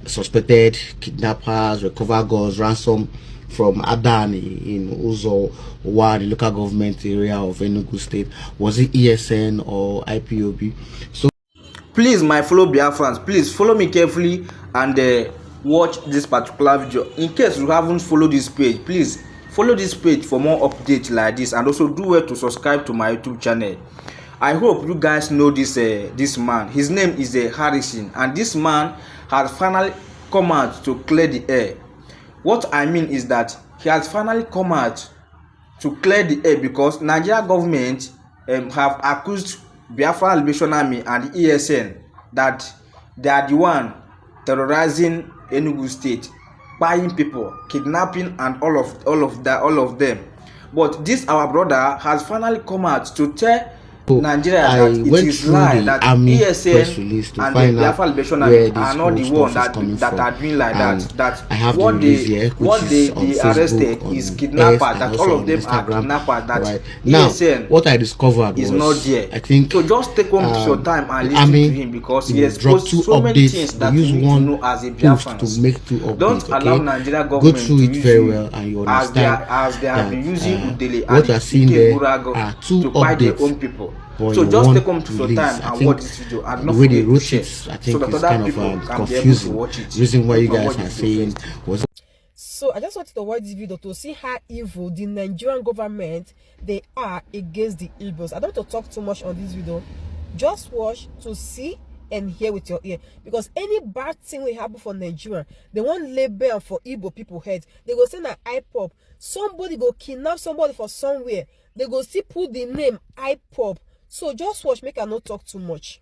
Suspected kidnappers recover guns ransom from Adani in Uzo, the local government area of Enugu State. Was it ESN or IPOB? So please, my fellow Biafrans, please follow me carefully and watch this particular video. In case you haven't followed this page, please follow this page for more updates like this, and also do well to subscribe to my YouTube channel. I hope you guys know this man. His name is Harrison, and this man has finally come out to clear the air. What I mean is that he has finally come out to clear the air because Nigeria government have accused Biafra Liberation Army and ESN that they are the one terrorizing Enugu State, buying people, kidnapping, and all of them. But this our brother has finally come out to tell Nigeria that it is lie that ESN and the Biafra Liberation Army are not the one that are doing like that. That what they arrested is kidnappers. That all of them are kidnappers. That right. Now, ESN what I discovered is not there. I think so. Just take one piece of time and listen to him because he exposed so many things that you need to know as a Biafran. To make two updates, don't allow Nigeria government to use you and you understand as they have been using Udele what you are seeing there are two to buy their own people. So just take one piece of time and watch this video and not forget to share, I think so that other people can confusing. Be able to watch it. Reason why you guys are saying was. So I just wanted to watch this video to see how evil the Nigerian government they are against the Igbos. I don't want to talk too much on this video. Just watch to see and hear with your ear, because any bad thing will happen for Nigeria, they want label for Igbo people head. They go send an IPOP. Somebody go kidnap somebody for somewhere. They go see put the name IPOP. So just watch, make I not talk too much.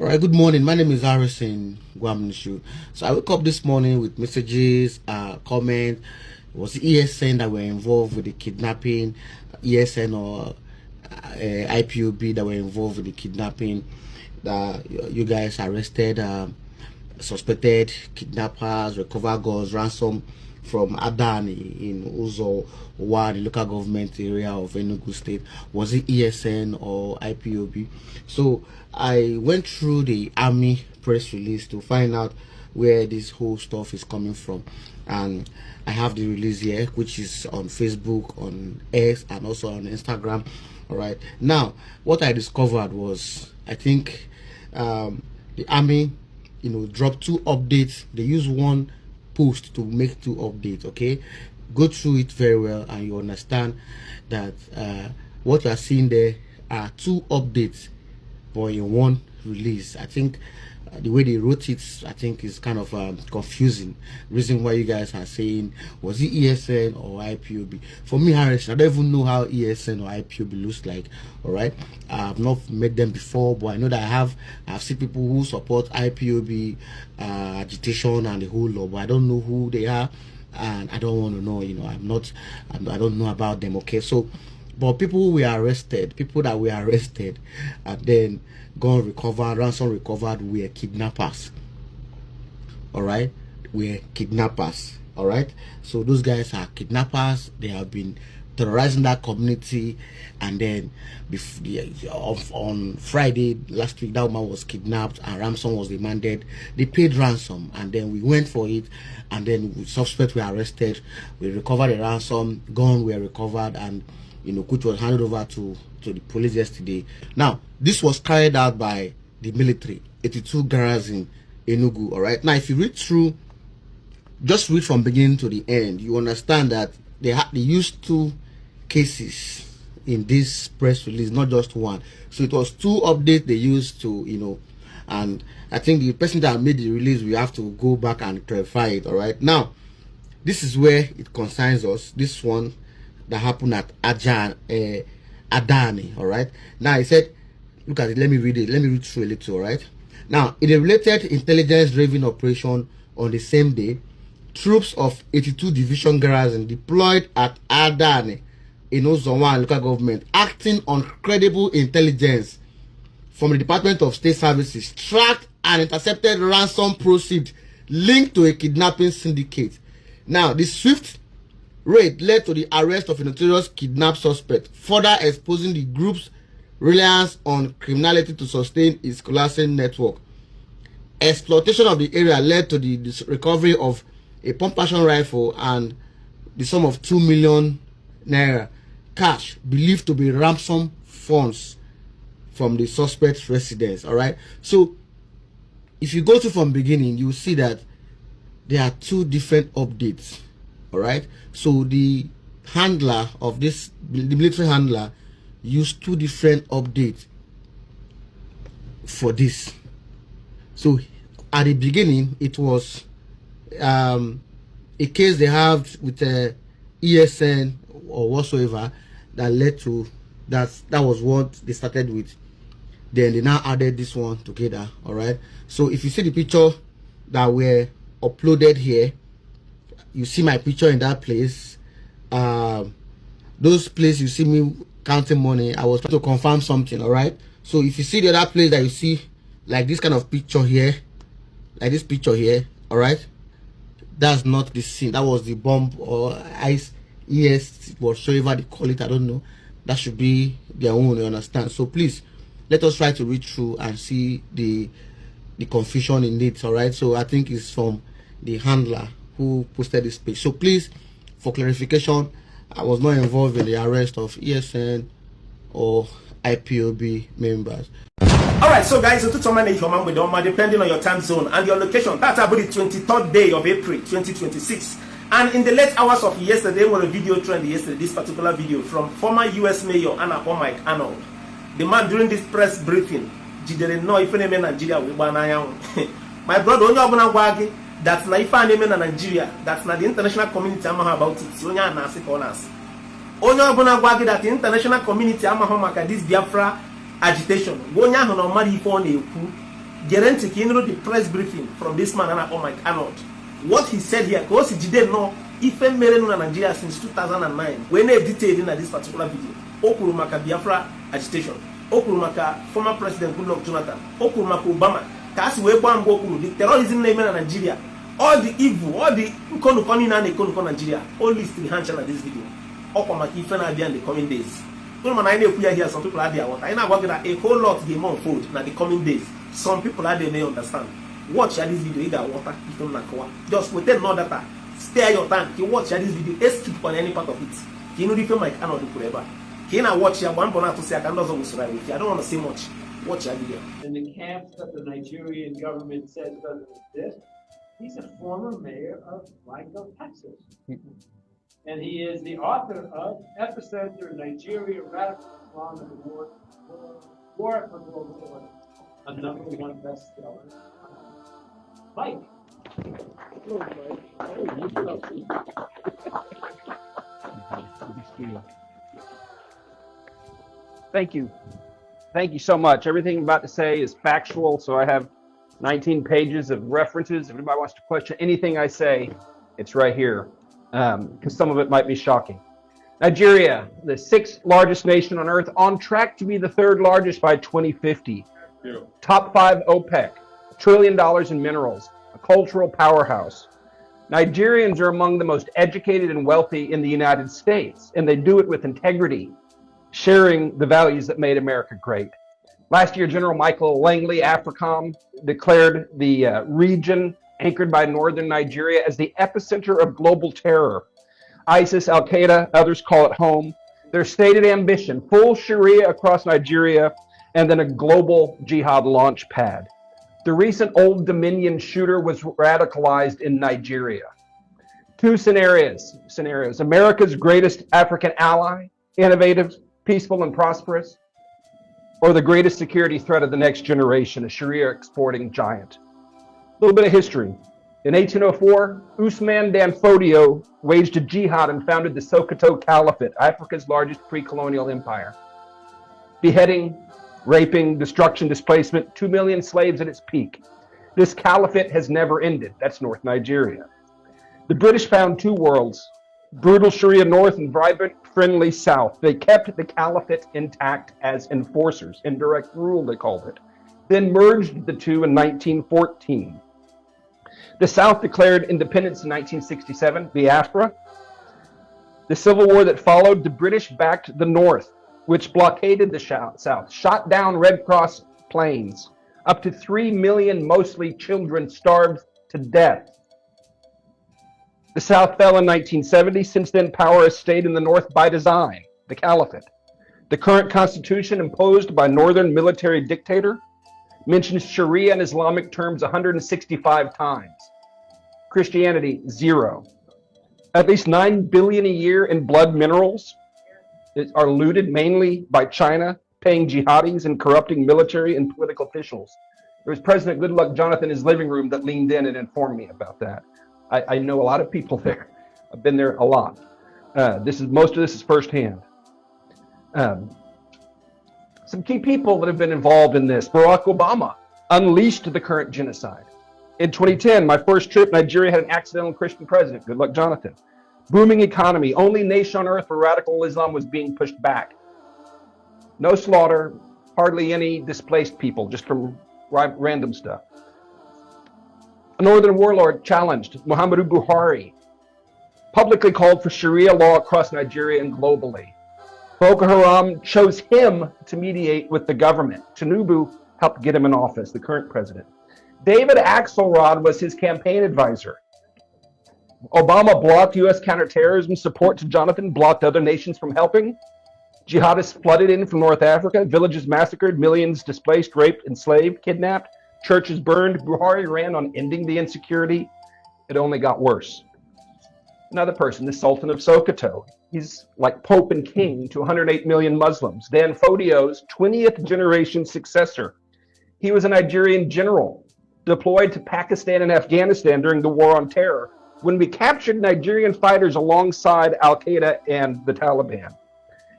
All right, good morning. My name is Harrison Gwamnishu. So I woke up this morning with messages, comment. It was the ESN that were involved with the kidnapping, ESN or IPOB that were involved with the kidnapping. You guys arrested suspected kidnappers, recover guns, ransom from Adani in Uzo, the local government area of Enugu State. Was it ESN or IPOB? So I went through the army press release to find out where this whole stuff is coming from, and I have the release here, which is on Facebook, on X, and also on Instagram. All right, now what I discovered was, I think the army, dropped two updates. They use one post to make two updates. Okay, go through it very well and you understand that what you are seeing there are two updates but in one release. I think the way they wrote it, I think, is kind of confusing. Reason why you guys are saying, was it ESN or IPOB? For me, Harrison, I don't even know how ESN or IPOB looks like. All right, I've not met them before, but I know that I've seen people who support IPOB agitation and the whole law, but I don't know who they are, and I don't want to know. I don't know about them. Okay, so, but people that were arrested, and then gun recovered, ransom recovered, were kidnappers. All right, were kidnappers. All right, so those guys are kidnappers. They have been terrorizing that community, and then on Friday last week, that woman was kidnapped and ransom was demanded. They paid ransom, and then we went for it, and then suspects were arrested. We recovered the ransom, gun were recovered, and which was handed over to the police yesterday. Now, this was carried out by the military, 82 garrison Enugu. All right. Now, if you read through, just read from beginning to the end, you understand that they used two cases in this press release, not just one. So it was two updates they used to, and I think the person that made the release, we have to go back and clarify it. All right. Now, this is where it concerns us. This one that happened at Adani. All right. Now I said, look at it. Let me read it. Let me read through a little. All right. Now, in a related intelligence-driven operation on the same day, troops of 82 Division Garrison deployed at Adani in Ozowan local government, acting on credible intelligence from the Department of State Services, tracked and intercepted ransom proceeds linked to a kidnapping syndicate. Now, the swift raid led to the arrest of a notorious kidnap suspect, further exposing the group's reliance on criminality to sustain its collapsing network. Exploitation of the area led to the recovery of a pump-action rifle and the sum of 2 million naira cash believed to be ransom funds from the suspect's residence. All right, so if you go to from beginning, you see that there are two different updates. All right, so the handler of this, the military handler, used two different updates for this. So at the beginning, it was a case they have with ESN or whatsoever that led to that. That was what they started with. Then they now added this one together. All right, so if you see the picture that were uploaded here, you see my picture in that place. Those places you see me counting money, I was trying to confirm something. All right, so if you see the other place that you see like this kind of picture here, like this picture here, all right, that's not the scene. That was the bomb or ice, whatsoever they call it, I don't know. That should be their own, you understand? So please let us try to read through and see the confusion in it. All right, so I think it's from the handler who posted this page. So please, for clarification, I was not involved in the arrest of ESN or IPOB members. Alright, so guys, so depending on your time zone and your location, that's about the 23rd day of April 2026. And in the late hours of yesterday, when a video trend yesterday, this particular video from former US Mayor Anna Mike Arnold, the man during this press briefing, didn't know if any Nigeria will ban. My brother, only that's not if any Nigeria, that's not the international community about it. So only that the international community among this Biafra agitation. Wonya no mari for neku. Guarantee you know the press briefing from this man Anna Mike Arnold. What he said here, because he didn't know if a in Nigeria since 2009 when they detailed in this particular video. Okurumaka Biafra agitation. Okurumaka former president Goodluck Jonathan. Okurumaka Obama. Kasi weba mbokuru the terrorism name in Nigeria. All the evil, all the konukoni na konukon Nigeria. All these three hands in this video. Okurumaka ifena in the coming days. Here, some people are there. I know that a whole lot game unfold in the coming days. Some people are there may understand. Watch this video, you got water, you don't like. Just wait no data. Stay your time. You watch this video, skip on any part of it. You know the film I cannot do forever. Can I watch here one to say I can also survive with you? I don't want to say much. Watch that video. In the camps that the Nigerian government says doesn't exist, he's a former mayor of Waco, Texas. And he is the author of Epicenter, Nigeria, Radical Islam and the War for Global Order, a #1 bestseller. Mike. Thank you. Thank you so much. Everything I'm about to say is factual, so I have 19 pages of references. If anybody wants to question anything I say, it's right here. Because some of it might be shocking. Nigeria, the 6th largest nation on earth, on track to be the 3rd largest by 2050. Yeah. Top 5 OPEC, $1 trillion in minerals, a cultural powerhouse. Nigerians are among the most educated and wealthy in the United States, and they do it with integrity, sharing the values that made America great. Last year, General Michael Langley, AFRICOM, declared the region anchored by northern Nigeria as the epicenter of global terror. ISIS, Al-Qaeda, others call it home. Their stated ambition, full Sharia across Nigeria, and then a global jihad launch pad. The recent Old Dominion shooter was radicalized in Nigeria. Two scenarios. America's greatest African ally, innovative, peaceful, and prosperous, or the greatest security threat of the next generation, a Sharia exporting giant. A little bit of history. In 1804, Usman Dan Fodio waged a jihad and founded the Sokoto Caliphate, Africa's largest pre-colonial empire. Beheading, raping, destruction, displacement, 2 million slaves at its peak. This caliphate has never ended. That's North Nigeria. The British found two worlds, brutal Sharia North and vibrant, friendly South. They kept the caliphate intact as enforcers, indirect rule they called it, then merged the two in 1914. The South declared independence in 1967, Biafra. The civil war that followed, the British backed the North which blockaded the South, shot down Red Cross planes. Up to 3 million, mostly children, starved to death. The South fell in 1970. Since then, power has stayed in the North by design, the Caliphate. The current constitution, imposed by Northern military dictator, mentions Sharia in Islamic terms 165 times. Christianity, 0. At least $9 billion a year in blood minerals are looted mainly by China, paying jihadis and corrupting military and political officials. There was President Goodluck Jonathan in his living room that leaned in and informed me about that. I know a lot of people there. I've been there a lot. Most of this is firsthand. Some key people that have been involved in this. Barack Obama unleashed the current genocide. In 2010, my first trip, Nigeria had an accidental Christian president, Goodluck Jonathan. Booming economy, only nation on earth where radical Islam was being pushed back. No slaughter, hardly any displaced people, just from random stuff. A northern warlord challenged Muhammadu Buhari, publicly called for Sharia law across Nigeria and globally. Boko Haram chose him to mediate with the government. Tinubu helped get him in office, the current president. David Axelrod was his campaign advisor. Obama blocked U.S. counterterrorism support to Jonathan, blocked other nations from helping. Jihadists flooded in from North Africa, villages massacred, millions displaced, raped, enslaved, kidnapped, churches burned. Buhari ran on ending the insecurity. It only got worse. Another person, the Sultan of Sokoto. He's like Pope and King to 108 million Muslims. Dan Fodio's 20th generation successor. He was a Nigerian general deployed to Pakistan and Afghanistan during the War on Terror, when we captured Nigerian fighters alongside Al-Qaeda and the Taliban.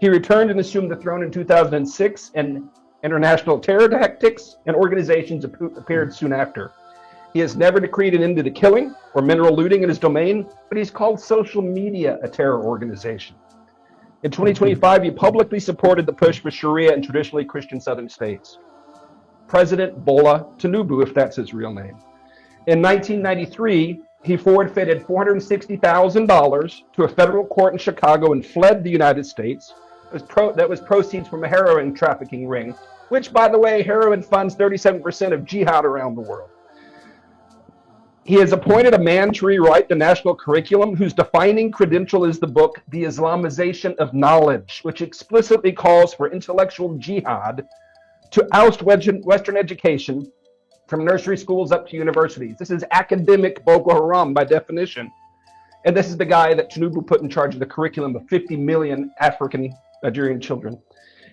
He returned and assumed the throne in 2006, and international terror tactics and organizations appeared soon after. He has never decreed an end to the killing or mineral looting in his domain, but he's called social media a terror organization. In 2025, he publicly supported the push for Sharia in traditionally Christian southern states. President Bola Tinubu, if that's his real name. In 1993, he forfeited $460,000 to a federal court in Chicago and fled the United States. That was proceeds from a heroin trafficking ring, which, by the way, heroin funds 37% of jihad around the world. He has appointed a man to rewrite the national curriculum whose defining credential is the book, The Islamization of Knowledge, which explicitly calls for intellectual jihad to oust Western education from nursery schools up to universities. This is academic Boko Haram by definition. And this is the guy that Tinubu put in charge of the curriculum of 50 million African Nigerian children.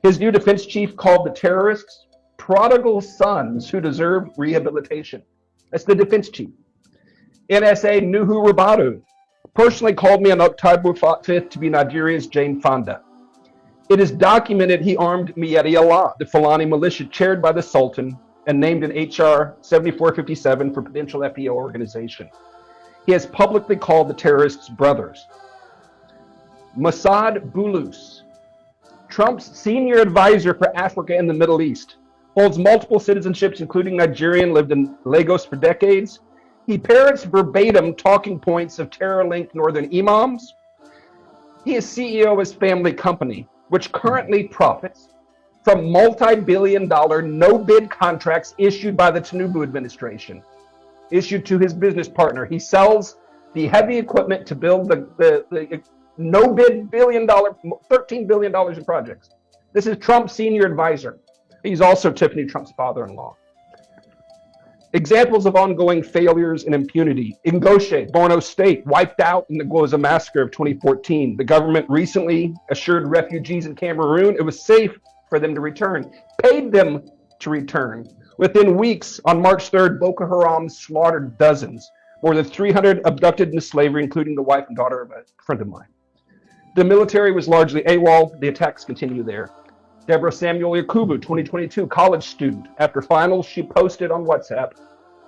His new defense chief called the terrorists prodigal sons who deserve rehabilitation. That's the defense chief. NSA Nuhu Ribadu personally called me on October 5th to be Nigeria's Jane Fonda. It is documented he armed Miyeti Allah, the Fulani militia chaired by the Sultan and named in HR 7457 for potential FEO organization. He has publicly called the terrorists brothers. Mossad Bulus, Trump's senior advisor for Africa and the Middle East, holds multiple citizenships, including Nigerian, lived in Lagos for decades. He parrots verbatim talking points of terror-linked northern imams. He is CEO of his family company, which currently profits from multi-billion-dollar no-bid contracts issued by the Tinubu administration, issued to his business partner. He sells the heavy equipment to build the no-bid billion-dollar, $13 billion in projects. This is Trump's senior advisor. He's also Tiffany Trump's father-in-law. Examples of ongoing failures and impunity. Ingoshe, Borno State, wiped out in the Gwoza massacre of 2014. The government recently assured refugees in Cameroon it was safe for them to return, paid them to return. Within weeks, on March 3rd, Boko Haram slaughtered dozens, more than 300 abducted into slavery, including the wife and daughter of a friend of mine. The military was largely AWOL. The attacks continue there. Deborah Samuel Yakubu, 2022, college student. After finals, she posted on WhatsApp,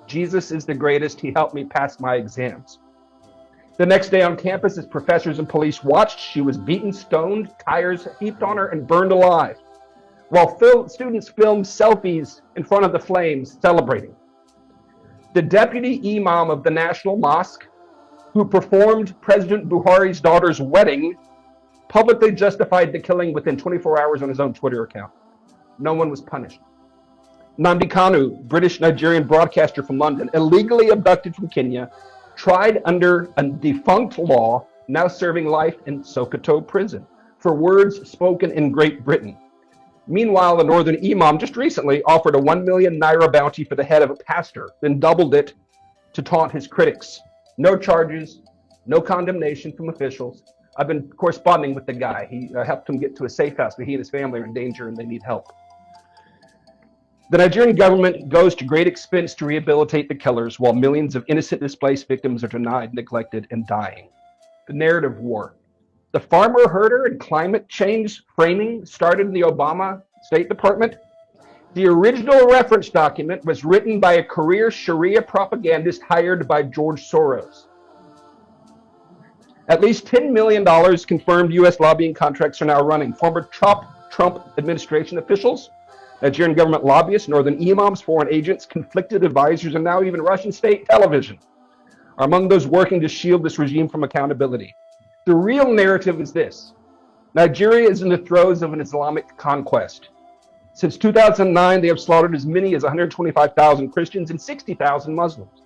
"Jesus is the greatest. He helped me pass my exams." The next day on campus, as professors and police watched, she was beaten, stoned, tires heaped on her, and burned alive, while students filmed selfies in front of the flames celebrating. The deputy imam of the National Mosque, who performed President Buhari's daughter's wedding, publicly justified the killing within 24 hours on his own Twitter account. No one was punished. Nnamdi Kanu, British Nigerian broadcaster from London, illegally abducted from Kenya, tried under a defunct law, now serving life in Sokoto prison for words spoken in Great Britain. Meanwhile, the Northern Imam just recently offered a 1 million naira bounty for the head of a pastor, then doubled it to taunt his critics. No charges, no condemnation from officials. I've been corresponding with the guy. He helped him get to a safe house, but he and his family are in danger and they need help. The Nigerian government goes to great expense to rehabilitate the killers while millions of innocent displaced victims are denied, neglected, and dying. The narrative war. The farmer, herder, and climate change framing started in the Obama State Department. The original reference document was written by a career Sharia propagandist hired by George Soros. At least $10 million confirmed U.S. lobbying contracts are now running. Former Trump administration officials, Nigerian government lobbyists, Northern imams, foreign agents, conflicted advisors, and now even Russian state television are among those working to shield this regime from accountability. The real narrative is this. Nigeria is in the throes of an Islamic conquest. Since 2009, they have slaughtered as many as 125,000 Christians and 60,000 Muslims.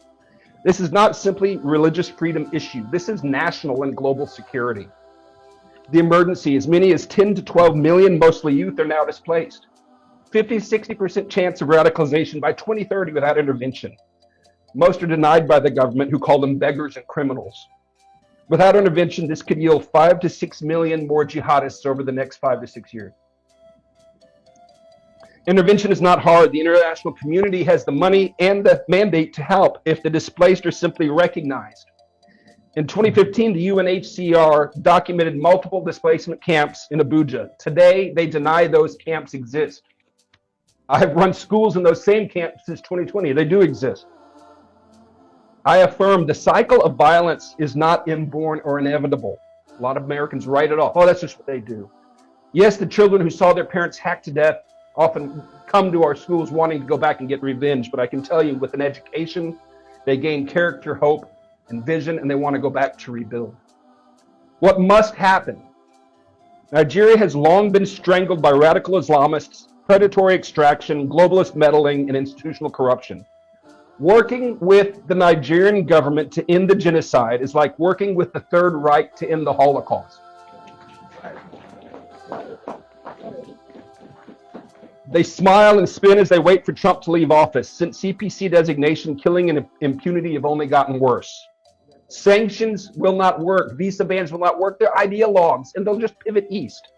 This is not simply religious freedom issue. This is national and global security. The emergency, as many as 10 to 12 million, mostly youth, are now displaced. 50-60% chance of radicalization by 2030 without intervention. Most are denied by the government, who call them beggars and criminals. Without intervention, this could yield 5 to 6 million more jihadists over the next 5 to 6 years. Intervention is not hard. The international community has the money and the mandate to help if the displaced are simply recognized. In 2015, the UNHCR documented multiple displacement camps in Abuja. Today, they deny those camps exist. I have run schools in those same camps since 2020. They do exist. I affirm the cycle of violence is not inborn or inevitable. A lot of Americans write it off. Oh, that's just what they do. Yes, the children who saw their parents hacked to death often come to our schools wanting to go back and get revenge. But I can tell you, with an education, they gain character, hope, and vision, and they want to go back to rebuild. What must happen? Nigeria has long been strangled by radical Islamists, predatory extraction, globalist meddling, and institutional corruption. Working with the Nigerian government to end the genocide is like working with the Third Reich to end the Holocaust. They smile and spin as they wait for Trump to leave office. Since CPC designation, killing and impunity have only gotten worse. Sanctions will not work. Visa bans will not work. They're ideologues, and they'll just pivot east.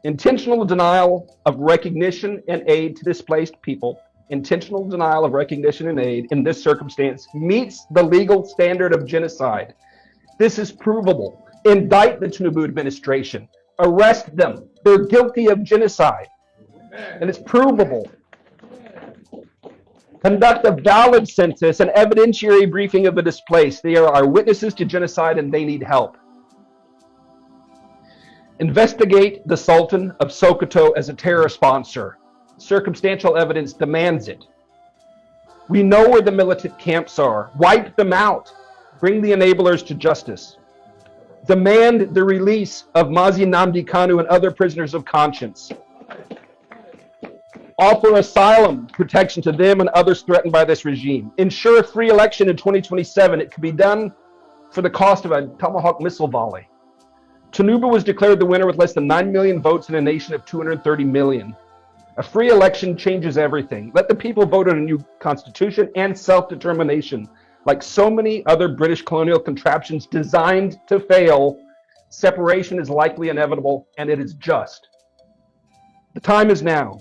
Intentional denial of recognition and aid to displaced people, intentional denial of recognition and aid in this circumstance meets the legal standard of genocide. This is provable. Indict the Tinubu administration. Arrest them. They're guilty of genocide. And it's provable. Conduct a valid census and evidentiary briefing of the displaced. They are our witnesses to genocide and they need help. Investigate the Sultan of Sokoto as a terror sponsor. Circumstantial evidence demands it. We know where the militant camps are. Wipe them out. Bring the enablers to justice. Demand the release of Mazi Nnamdi Kanu and other prisoners of conscience. Offer asylum protection to them and others threatened by this regime. Ensure a free election in 2027. It can be done for the cost of a Tomahawk missile volley. Tinubu was declared the winner with less than 9 million votes in a nation of 230 million. A free election changes everything. Let the people vote on a new constitution and self-determination. Like so many other British colonial contraptions designed to fail, separation is likely inevitable, and it is just. The time is now.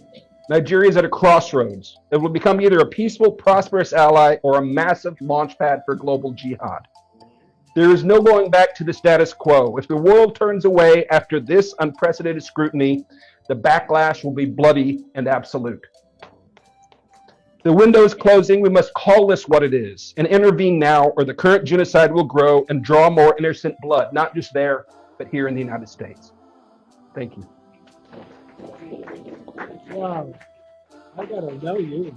Nigeria is at a crossroads. It will become either a peaceful, prosperous ally or a massive launchpad for global jihad. There is no going back to the status quo. If the world turns away after this unprecedented scrutiny, the backlash will be bloody and absolute. The window is closing. We must call this what it is and intervene now, or the current genocide will grow and draw more innocent blood, not just there, but here in the United States. Thank you. Wow. I gotta know you.